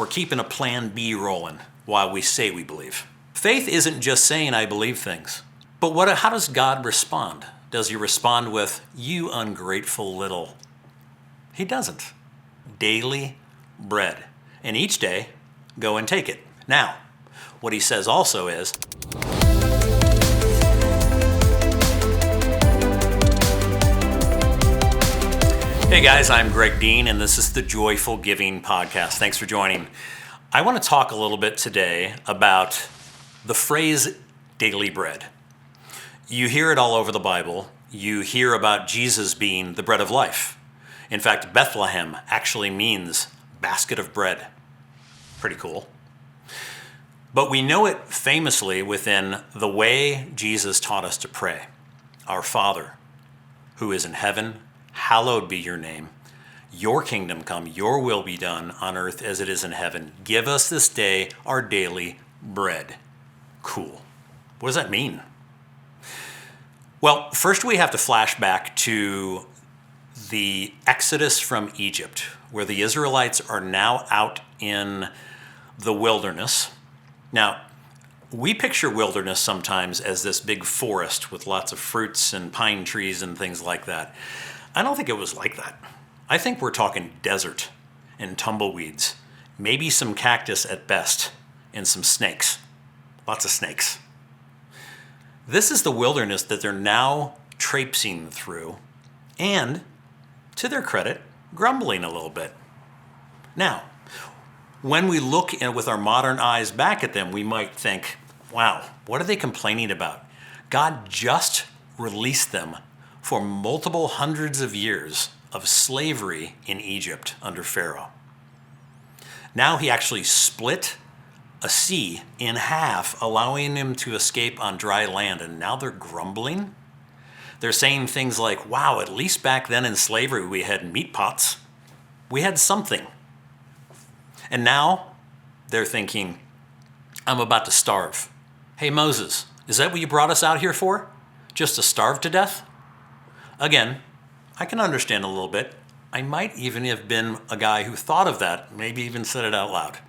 we're keeping a plan B rolling while we say we believe. Faith isn't just saying I believe things. But how does God respond? Does he respond with, you ungrateful little? He doesn't. Daily bread. And each day, go and take it. Now, what he says also is, hey guys, I'm Greg Dean, and this is the Joyful Giving Podcast. Thanks for joining. I want to talk a little bit today about the phrase daily bread. You hear it all over the Bible. You hear about Jesus being the bread of life. In fact, Bethlehem actually means basket of bread. Pretty cool. But we know it famously within the way Jesus taught us to pray. Our Father, who is in heaven, hallowed be your name. Your kingdom come, your will be done on earth as it is in heaven. Give us this day our daily bread. Cool. What does that mean? Well, first we have to flash back to the Exodus from Egypt, where the Israelites are now out in the wilderness. Now, we picture wilderness sometimes as this big forest with lots of fruits and pine trees and things like that. I don't think it was like that. I think we're talking desert and tumbleweeds, maybe some cactus at best, and some snakes. Lots of snakes. This is the wilderness that they're now traipsing through, and, to their credit, grumbling a little bit. Now, when we look with our modern eyes back at them, we might think, wow, what are they complaining about? God just released them for multiple hundreds of years of slavery in Egypt under Pharaoh. Now he actually split a sea in half, allowing them to escape on dry land, and now they're grumbling. They're saying things like, wow, at least back then in slavery we had meat pots. We had something. And now they're thinking, I'm about to starve. Hey Moses, is that what you brought us out here for? Just to starve to death? Again, I can understand a little bit. I might even have been a guy who thought of that, maybe even said it out loud.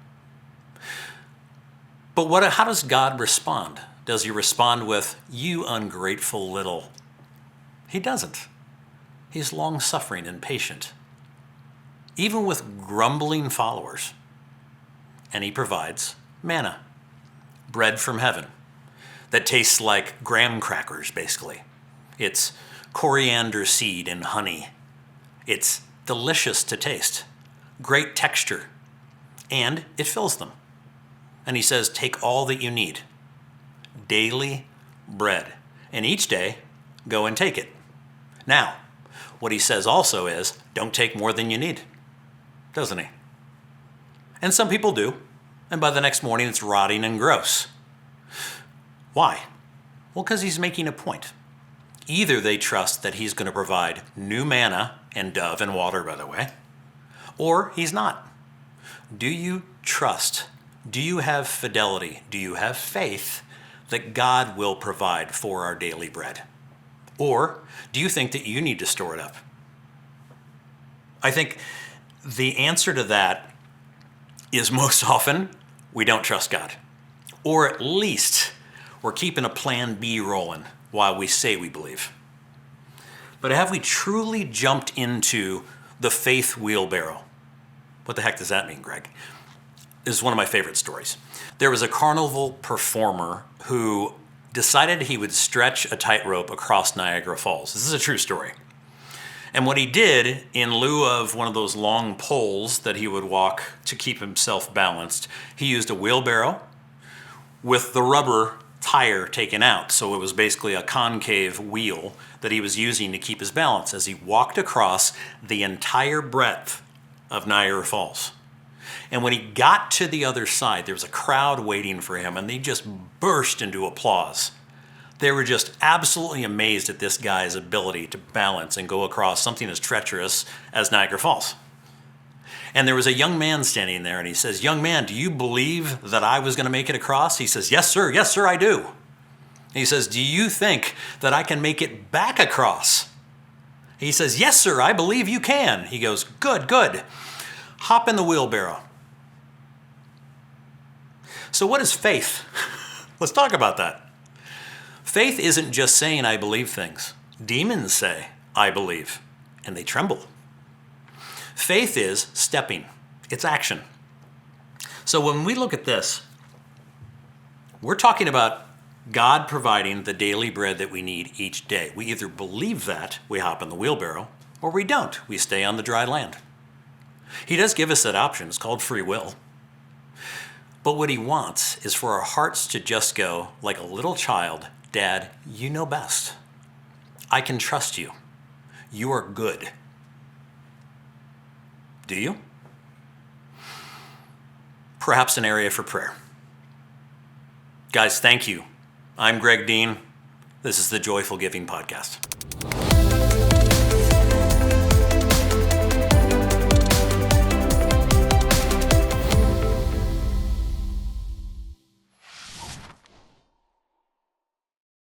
But how does God respond? Does he respond with, you ungrateful little? He doesn't. He's long-suffering and patient, even with grumbling followers. And he provides manna, bread from heaven, that tastes like graham crackers, basically. It's coriander seed and honey. It's delicious to taste, great texture, and it fills them. And he says, take all that you need, daily bread, and each day go and take it. Now, what he says also is, don't take more than you need, doesn't he? And some people do, and by the next morning it's rotting and gross. Why? Well, because he's making a point. Either they trust that he's going to provide new manna and dove and water, by the way, or he's not. Do you trust? Do you have fidelity? Do you have faith that God will provide for our daily bread? Or do you think that you need to store it up? I think the answer to that is most often we don't trust God. Or at least we're keeping a plan B rolling while we say we believe. But have we truly jumped into the faith wheelbarrow? What the heck does that mean, Greg? This is one of my favorite stories. There was a carnival performer who decided he would stretch a tightrope across Niagara Falls. This is a true story. And what he did, in lieu of one of those long poles that he would walk to keep himself balanced, he used a wheelbarrow with the rubber tire taken out. So it was basically a concave wheel that he was using to keep his balance as he walked across the entire breadth of Niagara Falls. And when he got to the other side, there was a crowd waiting for him, and they just burst into applause. They were just absolutely amazed at this guy's ability to balance and go across something as treacherous as Niagara Falls. And there was a young man standing there, and he says, young man, do you believe that I was going to make it across? He says, yes, sir, I do. And he says, do you think that I can make it back across? He says, yes, sir, I believe you can. He goes, good. Hop in the wheelbarrow. So what is faith? Let's talk about that. Faith isn't just saying I believe things. Demons say, I believe, and they tremble. Faith is stepping. It's action. So when we look at this, we're talking about God providing the daily bread that we need each day. We either believe that, we hop in the wheelbarrow, or we don't. We stay on the dry land. He does give us that option. It's called free will. But what he wants is for our hearts to just go like a little child, Dad, you know best. I can trust you. You are good. Do you? Perhaps an area for prayer. Guys, thank you. I'm Greg Dean. This is the Joyful Giving Podcast.